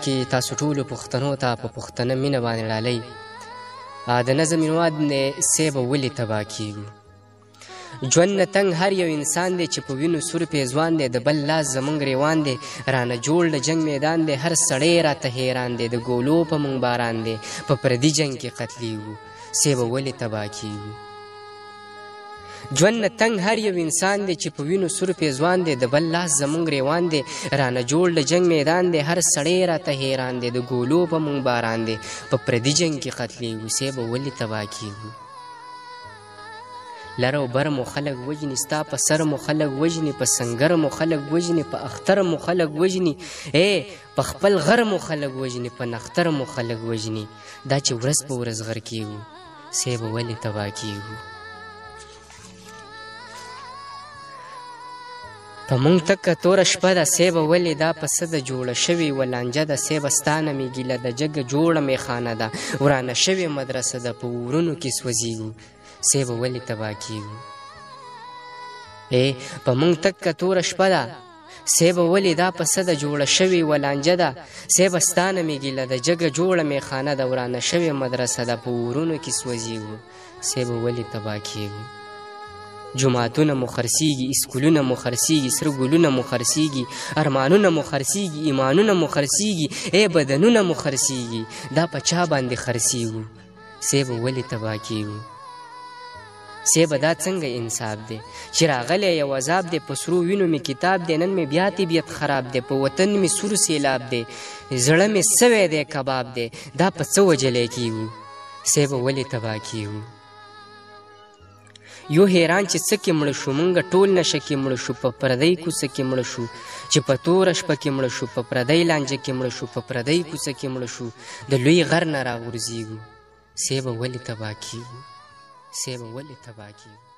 کې تاسو ټولو پښتنو ته په پښتنه مینه باندې ډالۍ د نظم عنوان دی سی به ولې تباه کیږو. ژوند نه تنګ هر یو انسان دی چې په وینو سور پیزوان دی، د بل لاس زمونږ ریوان دی، رانه جوړ د جنگ میدان دی، هر سړی راته حیران دی، د ګولو په مونږ باران دی، په پردي جنگ کې قتلیږو سی به ولې تباه کیږو. ژوند نه تنګ هر یو انسان دی چې په وینو سور پیزوان دی، د بل لاس زمونږ ریوان دی، رانه جوړ د جنگ میدان دی، هر سړی راته حیران دی، د ګولو په مونږ باران دی، په پردي جنگ کې قتلیږو سی به ولې تباه کیږو. لر او بر مو خلق وجني، ستا په سر مو خلق وجني، په سنگر مو خلق وجني، په اختر مو خلق وجني، په خپل غر مو خلق وجني، په نختر مو خلق وجني، دا چې ورځ په ورځ غر کیږو سی به ولې تباه کیږو. په مونږ تکه توره شپه ده سی به ولې دا پسه ده، جوړه شوې ولانجه ده سی به ستا نه مې ګیله ده، جګه جوړه میخانه ده، ورانه شوې مدرسه ده، په ورونو کې سوځېږو سی به ولې تباه کیږو. په مونږ تکه توره شپه ده سی به ولې دا پسه ده، جوړه شوې ولانجه ده سی به ستا نه مې ګیله ده، جګه جوړه میخانه ده، ورانه شوې مدرسه ده، په ورونو کې سوځېږو سی به ولې تباه کیږو. جماعتونه مو خرڅېږي، اسکولونه مو خرڅېږي، سره ګلونه مو خرڅېږي، ارمانونه مو خرڅېږي، ایمانونه مو خرڅېږي، بدنونه مو خرڅېږي، دا په چا باندې خرڅېږو سی به ولې تباه کیږو. سی به دا څنګه انصاف دی چې راغلی یو عذاب دی، په سرو وینو مې کتاب دی، نن مې بیا طبیعت خراب دی، په وطن مې سور سیلاب دی، زړه مې سوی دی کباب دی، دا په څه وجلی کیږو سی به ولې تباه کیږو. یو حیران چې څه کې مړه شو، مونږ ټول نشه کې مړه شو، په پردی کوڅه کې مړه شو، چې په توره شپه کې مړه شو، په پردی لانجه کې مړه شو، په پردی کوڅه کې مړه شو، د لوی غر نه راغورځېږو سی به ولې تباه کیږو سی به ولې تباه کیږو.